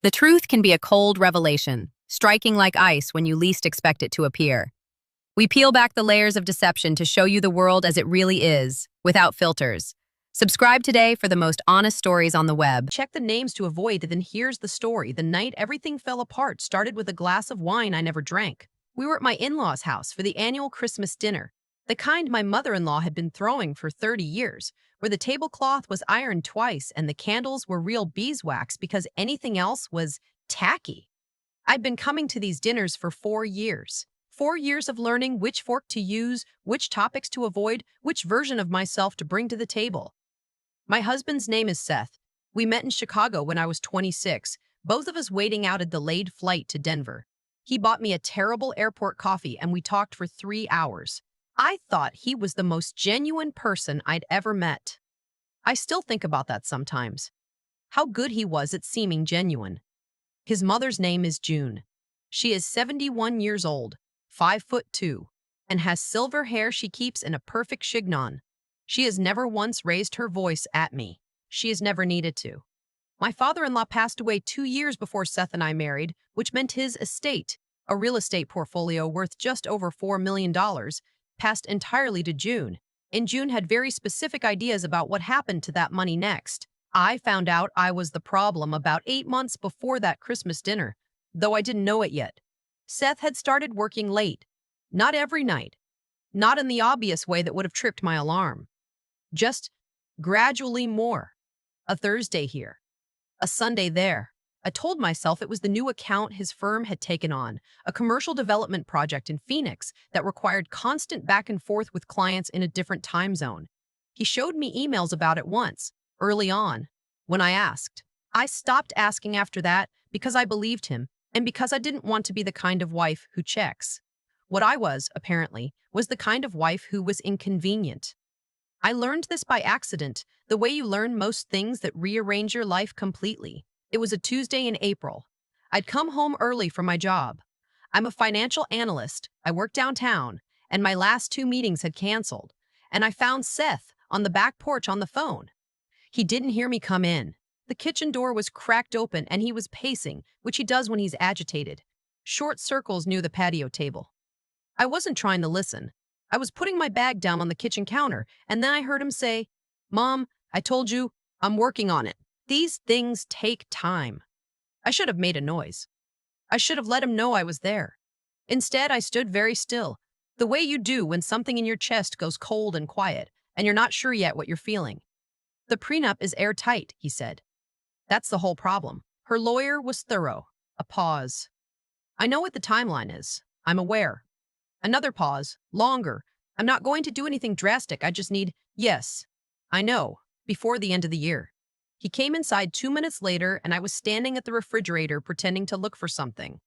The truth can be a cold revelation, striking like ice when you least expect it to appear. We peel back the layers of deception to show you the world as it really is, without filters. Subscribe today for the most honest stories on the web. Check the names to avoid, then here's the story. The night everything fell apart started with a glass of wine I never drank. We were at my in-laws' house for the annual Christmas dinner, the kind my mother-in-law had been throwing for 30 years, where the tablecloth was ironed twice and the candles were real beeswax because anything else was tacky. I'd been coming to these dinners for 4 years. 4 years of learning which fork to use, which topics to avoid, which version of myself to bring to the table. My husband's name is Seth. We met in Chicago when I was 26, both of us waiting out a delayed flight to Denver. He bought me a terrible airport coffee and we talked for 3 hours. I thought he was the most genuine person I'd ever met. I still think about that sometimes. How good he was at seeming genuine. His mother's name is June. She is 71 years old, 5'2", and has silver hair she keeps in a perfect chignon. She has never once raised her voice at me. She has never needed to. My father-in-law passed away 2 years before Seth and I married, which meant his estate, a real estate portfolio worth just over $4 million, passed entirely to June. And June had very specific ideas about what happened to that money next. I found out I was the problem about 8 months before that Christmas dinner, though I didn't know it yet. Seth had started working late. Not every night. Not in the obvious way that would have tripped my alarm. Just gradually more. A Thursday here. A Sunday there. I told myself it was the new account his firm had taken on, a commercial development project in Phoenix that required constant back and forth with clients in a different time zone. He showed me emails about it once, early on, when I asked. I stopped asking after that because I believed him and because I didn't want to be the kind of wife who checks. What I was, apparently, was the kind of wife who was inconvenient. I learned this by accident, the way you learn most things that rearrange your life completely. It was a Tuesday in April. I'd come home early from my job. I'm a financial analyst, I work downtown, and my last 2 meetings had canceled, and I found Seth on the back porch on the phone. He didn't hear me come in. The kitchen door was cracked open and he was pacing, which he does when he's agitated. Short circles near the patio table. I wasn't trying to listen. I was putting my bag down on the kitchen counter, and then I heard him say, "Mom, I told you, I'm working on it. These things take time." I should have made a noise. I should have let him know I was there. Instead, I stood very still, the way you do when something in your chest goes cold and quiet, and you're not sure yet what you're feeling. "The prenup is airtight," he said. "That's the whole problem." Her lawyer was thorough. A pause. "I know what the timeline is. I'm aware." Another pause. Longer. "I'm not going to do anything drastic. I just need, yes, I know, before the end of the year." He came inside 2 minutes later, and I was standing at the refrigerator pretending to look for something.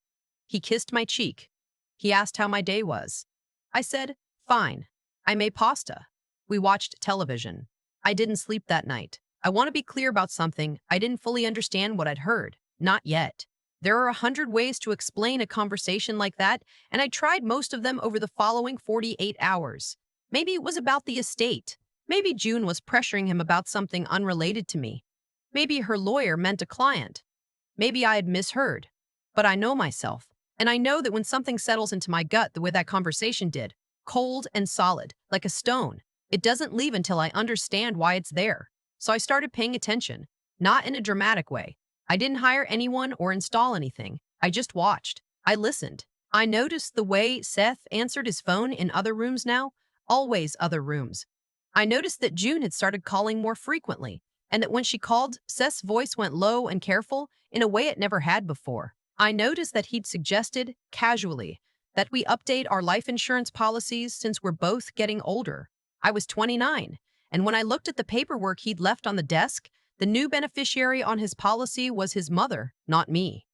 He kissed my cheek. He asked how my day was. I said, "Fine. I made pasta." We watched television. I didn't sleep that night. I want to be clear about something. I didn't fully understand what I'd heard. Not yet. There are 100 ways to explain a conversation like that, and I tried most of them over the following 48 hours. Maybe it was about the estate. Maybe June was pressuring him about something unrelated to me. Maybe her lawyer meant a client. Maybe I had misheard. But I know myself, and I know that when something settles into my gut the way that conversation did, cold and solid, like a stone, it doesn't leave until I understand why it's there. So I started paying attention, not in a dramatic way. I didn't hire anyone or install anything. I just watched. I listened. I noticed the way Seth answered his phone in other rooms now, always other rooms. I noticed that June had started calling more frequently, and that when she called, Seth's voice went low and careful in a way it never had before. I noticed that he'd suggested, casually, that we update our life insurance policies since we're both getting older. I was 29, and when I looked at the paperwork he'd left on the desk, the new beneficiary on his policy was his mother, not me.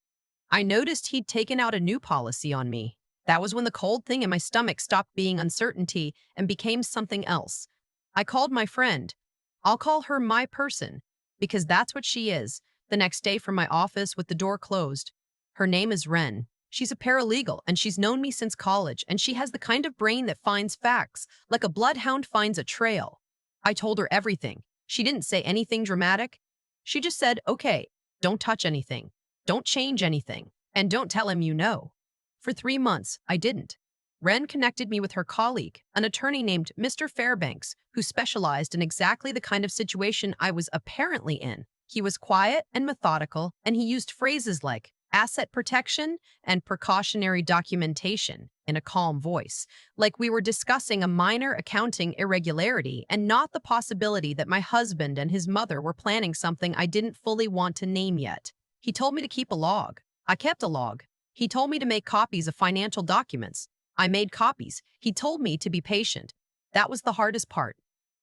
I noticed he'd taken out a new policy on me. That was when the cold thing in my stomach stopped being uncertainty and became something else. I called my friend. I'll call her my person, because that's what she is, the next day from my office with the door closed. Her name is Ren. She's a paralegal, and she's known me since college, and she has the kind of brain that finds facts, like a bloodhound finds a trail. I told her everything. She didn't say anything dramatic. She just said, "Okay, don't touch anything. Don't change anything, and don't tell him you know. For 3 months, I didn't. Ren connected me with her colleague, an attorney named Mr. Fairbanks, who specialized in exactly the kind of situation I was apparently in. He was quiet and methodical, and he used phrases like asset protection and precautionary documentation in a calm voice, like we were discussing a minor accounting irregularity and not the possibility that my husband and his mother were planning something I didn't fully want to name yet. He told me to keep a log. I kept a log. He told me to make copies of financial documents. I made copies. He told me to be patient. That was the hardest part.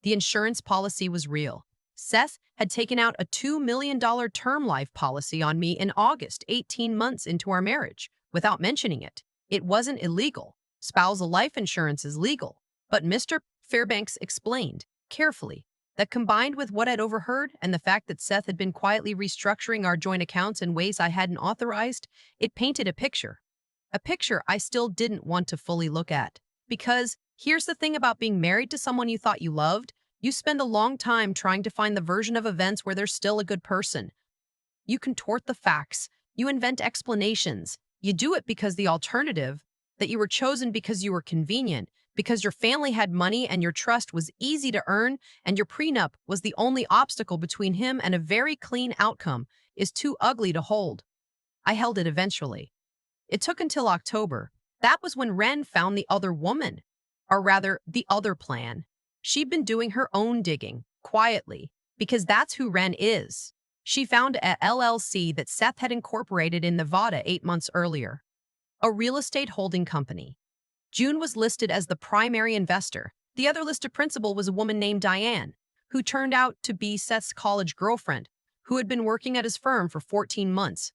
The insurance policy was real. Seth had taken out a $2 million term life policy on me in August, 18 months into our marriage, without mentioning it. It wasn't illegal. Spousal life insurance is legal. But Mr. Fairbanks explained, carefully, that combined with what I'd overheard and the fact that Seth had been quietly restructuring our joint accounts in ways I hadn't authorized, it painted a picture. A picture I still didn't want to fully look at. Because here's the thing about being married to someone you thought you loved. You spend a long time trying to find the version of events where they're still a good person. You contort the facts. You invent explanations. You do it because the alternative, that you were chosen because you were convenient, because your family had money and your trust was easy to earn, and your prenup was the only obstacle between him and a very clean outcome, is too ugly to hold. I held it eventually. It took until October. That was when Ren found the other woman, or rather, the other plan. She'd been doing her own digging, quietly, because that's who Ren is. She found a LLC that Seth had incorporated in Nevada 8 months earlier, a real estate holding company. June was listed as the primary investor. The other listed principal was a woman named Diane, who turned out to be Seth's college girlfriend, who had been working at his firm for 14 months.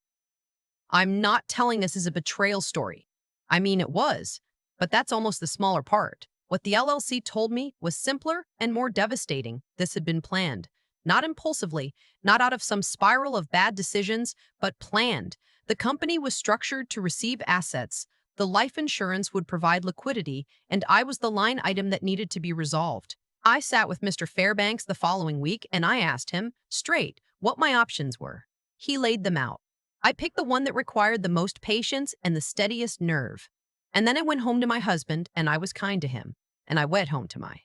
I'm not telling this as a betrayal story. I mean, it was, but that's almost the smaller part. What the LLC told me was simpler and more devastating. This had been planned. Not impulsively, not out of some spiral of bad decisions, but planned. The company was structured to receive assets. The life insurance would provide liquidity, and I was the line item that needed to be resolved. I sat with Mr. Fairbanks the following week, and I asked him, straight, what my options were. He laid them out. I picked the one that required the most patience and the steadiest nerve. And then I went home to my husband, and I was kind to him. And I went home to my.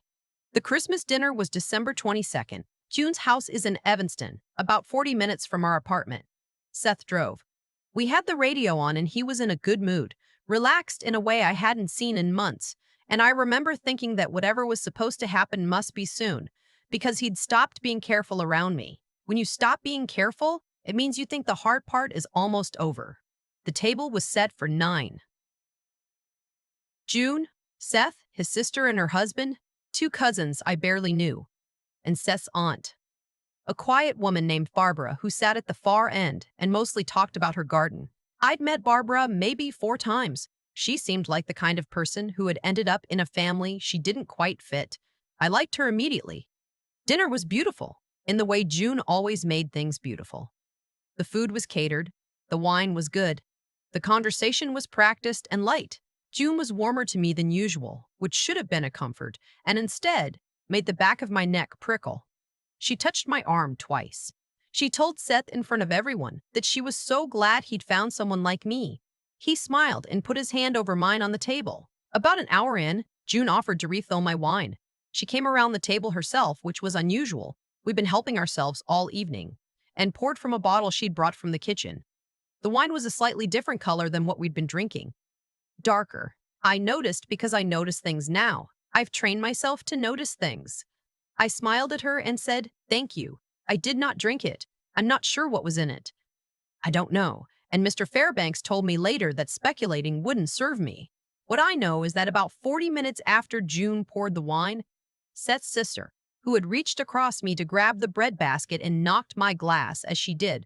The Christmas dinner was December 22nd. June's house is in Evanston, about 40 minutes from our apartment. Seth drove. We had the radio on, and he was in a good mood, relaxed in a way I hadn't seen in months. And I remember thinking that whatever was supposed to happen must be soon, because he'd stopped being careful around me. When you stop being careful, it means you think the hard part is almost over. The table was set for 9. June, Seth, his sister and her husband, 2 cousins I barely knew, and Seth's aunt. A quiet woman named Barbara who sat at the far end and mostly talked about her garden. I'd met Barbara maybe 4 times. She seemed like the kind of person who had ended up in a family she didn't quite fit. I liked her immediately. Dinner was beautiful, in the way June always made things beautiful. The food was catered. The wine was good. The conversation was practiced and light. June was warmer to me than usual, which should have been a comfort, and instead made the back of my neck prickle. She touched my arm twice. She told Seth in front of everyone that she was so glad he'd found someone like me. He smiled and put his hand over mine on the table. About an hour in, June offered to refill my wine. She came around the table herself, which was unusual. We'd been helping ourselves all evening, and poured from a bottle she'd brought from the kitchen. The wine was a slightly different color than what we'd been drinking. Darker. I noticed because I notice things now. I've trained myself to notice things. I smiled at her and said, thank you. I did not drink it. I'm not sure what was in it. I don't know. And Mr. Fairbanks told me later that speculating wouldn't serve me. What I know is that about 40 minutes after June poured the wine, Seth's sister, who had reached across me to grab the bread basket and knocked my glass as she did,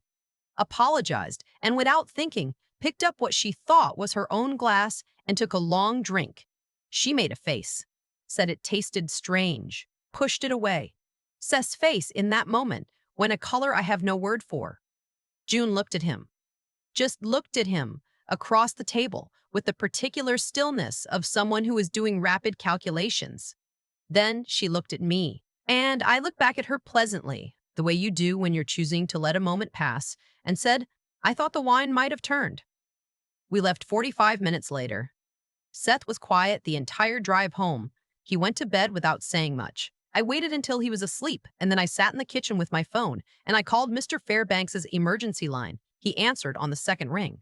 apologized, and without thinking, picked up what she thought was her own glass and took a long drink. She made a face, said it tasted strange, pushed it away. Seth's face in that moment went a color I have no word for. June looked at him. Just looked at him across the table with the particular stillness of someone who is doing rapid calculations. Then she looked at me, and I looked back at her pleasantly, the way you do when you're choosing to let a moment pass, and said, I thought the wine might have turned. We left 45 minutes later. Seth was quiet the entire drive home. He went to bed without saying much. I waited until he was asleep, and then I sat in the kitchen with my phone, and I called Mr. Fairbanks's emergency line. He answered on the second ring.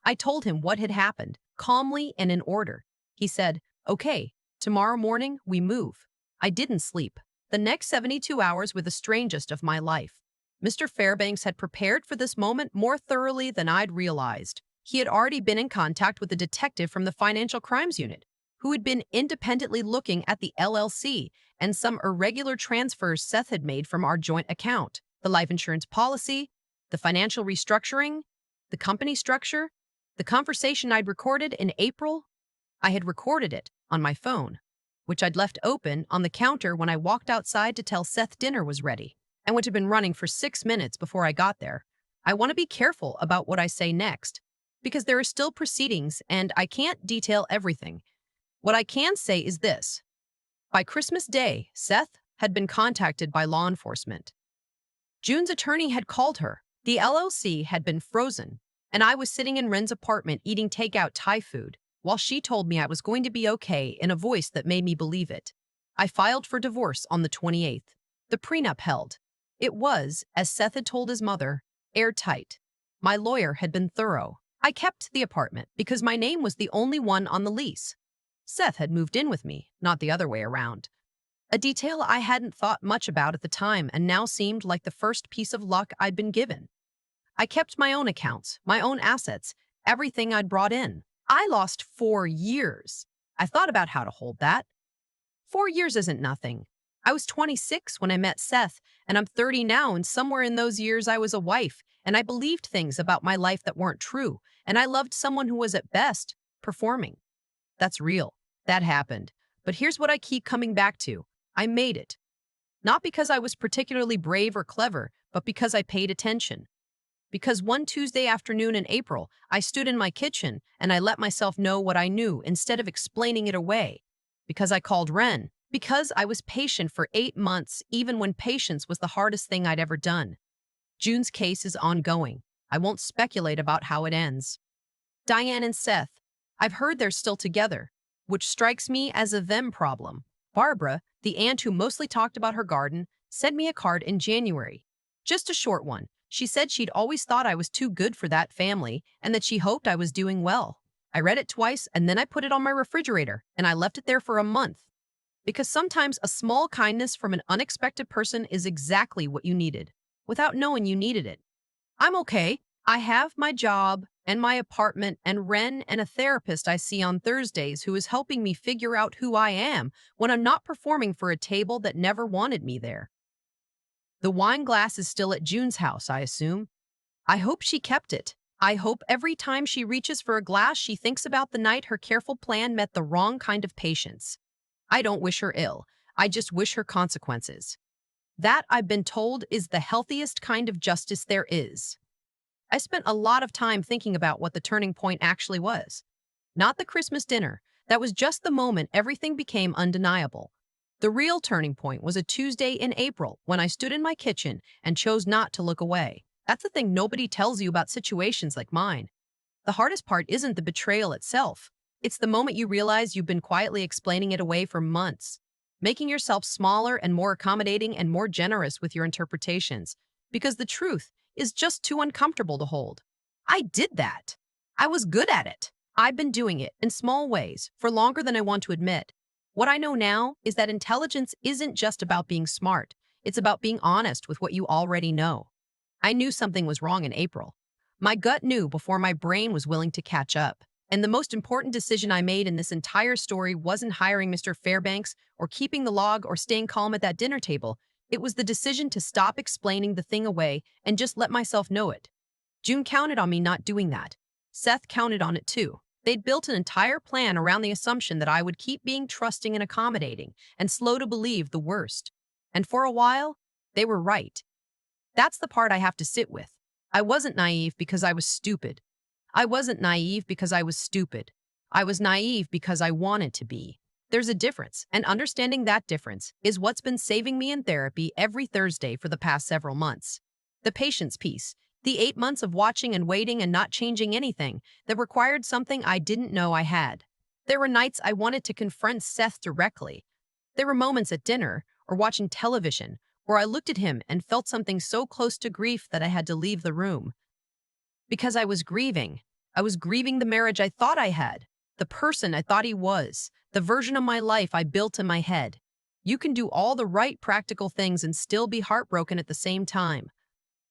I told him what had happened, calmly and in order. He said, "Okay, tomorrow morning we move." I didn't sleep. The next 72 hours were the strangest of my life. Mr. Fairbanks had prepared for this moment more thoroughly than I'd realized. He had already been in contact with a detective from the Financial Crimes Unit, who had been independently looking at the LLC and some irregular transfers Seth had made from our joint account, the life insurance policy, the financial restructuring, the company structure, the conversation I'd recorded in April. I had recorded it on my phone, which I'd left open on the counter when I walked outside to tell Seth dinner was ready, and which had been running for 6 minutes before I got there. I want to be careful about what I say next, because there are still proceedings and I can't detail everything. What I can say is this. By Christmas Day, Seth had been contacted by law enforcement. June's attorney had called her. The LLC had been frozen, and I was sitting in Ren's apartment eating takeout Thai food, while she told me I was going to be okay in a voice that made me believe it. I filed for divorce on the 28th. The prenup held. It was, as Seth had told his mother, airtight. My lawyer had been thorough. I kept the apartment because my name was the only one on the lease. Seth had moved in with me, not the other way around. A detail I hadn't thought much about at the time and now seemed like the first piece of luck I'd been given. I kept my own accounts, my own assets, everything I'd brought in. I lost 4 years. I thought about how to hold that. 4 years isn't nothing. I was 26 when I met Seth, and I'm 30 now, and somewhere in those years I was a wife, and I believed things about my life that weren't true, and I loved someone who was at best performing. That's real. That happened. But here's what I keep coming back to. I made it. Not because I was particularly brave or clever, but because I paid attention. Because one Tuesday afternoon in April, I stood in my kitchen and I let myself know what I knew instead of explaining it away. Because I called Ren. Because I was patient for 8 months, even when patience was the hardest thing I'd ever done. June's case is ongoing. I won't speculate about how it ends. Diane and Seth. I've heard they're still together, which strikes me as a them problem. Barbara, the aunt who mostly talked about her garden, sent me a card in January. Just a short one. She said she'd always thought I was too good for that family and that she hoped I was doing well. I read it twice and then I put it on my refrigerator and I left it there for a month. Because sometimes a small kindness from an unexpected person is exactly what you needed, without knowing you needed it. I'm okay. I have my job and my apartment and Ren and a therapist I see on Thursdays who is helping me figure out who I am when I'm not performing for a table that never wanted me there. The wine glass is still at June's house, I assume. I hope she kept it. I hope every time she reaches for a glass, she thinks about the night her careful plan met the wrong kind of patience. I don't wish her ill. I just wish her consequences. That, I've been told, is the healthiest kind of justice there is. I spent a lot of time thinking about what the turning point actually was. Not the Christmas dinner. That was just the moment everything became undeniable. The real turning point was a Tuesday in April when I stood in my kitchen and chose not to look away. That's the thing nobody tells you about situations like mine. The hardest part isn't the betrayal itself. It's the moment you realize you've been quietly explaining it away for months, making yourself smaller and more accommodating and more generous with your interpretations, because the truth is just too uncomfortable to hold. I did that. I was good at it. I've been doing it in small ways for longer than I want to admit. What I know now is that intelligence isn't just about being smart. It's about being honest with what you already know. I knew something was wrong in April. My gut knew before my brain was willing to catch up. And the most important decision I made in this entire story wasn't hiring Mr. Fairbanks or keeping the log or staying calm at that dinner table. It was the decision to stop explaining the thing away and just let myself know it. June counted on me not doing that. Seth counted on it too. They'd built an entire plan around the assumption that I would keep being trusting and accommodating and slow to believe the worst. And for a while, they were right. That's the part I have to sit with. I wasn't naive because I was stupid. I wasn't naive because I was stupid. I was naive because I wanted to be. There's a difference, and understanding that difference is what's been saving me in therapy every Thursday for the past several months. The patience piece. The 8 months of watching and waiting and not changing anything that required something I didn't know I had. There were nights I wanted to confront Seth directly. There were moments at dinner or watching television where I looked at him and felt something so close to grief that I had to leave the room. Because I was grieving. I was grieving the marriage I thought I had, the person I thought he was, the version of my life I built in my head. You can do all the right practical things and still be heartbroken at the same time.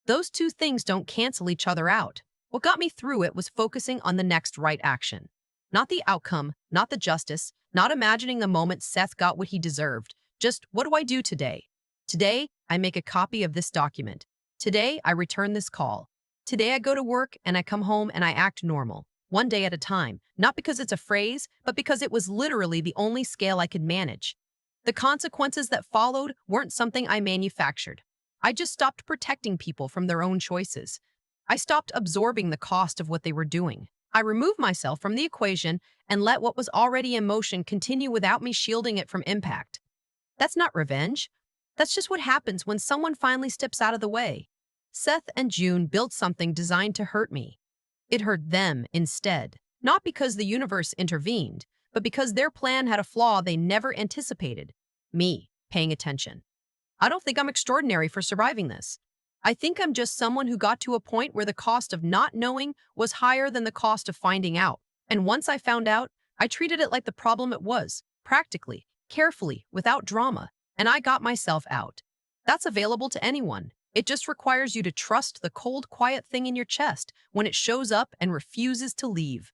Those two things don't cancel each other out. What got me through it was focusing on the next right action. Not the outcome, not the justice, not imagining the moment Seth got what he deserved. Just, what do I do today? Today, I make a copy of this document. Today, I return this call. Today, I go to work and I come home and I act normal, one day at a time, not because it's a phrase, but because it was literally the only scale I could manage. The consequences that followed weren't something I manufactured. I just stopped protecting people from their own choices. I stopped absorbing the cost of what they were doing. I removed myself from the equation and let what was already in motion continue without me shielding it from impact. That's not revenge. That's just what happens when someone finally steps out of the way. Seth and June built something designed to hurt me. It hurt them instead, not because the universe intervened, but because their plan had a flaw they never anticipated: me paying attention. I don't think I'm extraordinary for surviving this. I think I'm just someone who got to a point where the cost of not knowing was higher than the cost of finding out. And once I found out, I treated it like the problem it was, practically, carefully, without drama, and I got myself out. That's available to anyone. It just requires you to trust the cold, quiet thing in your chest when it shows up and refuses to leave.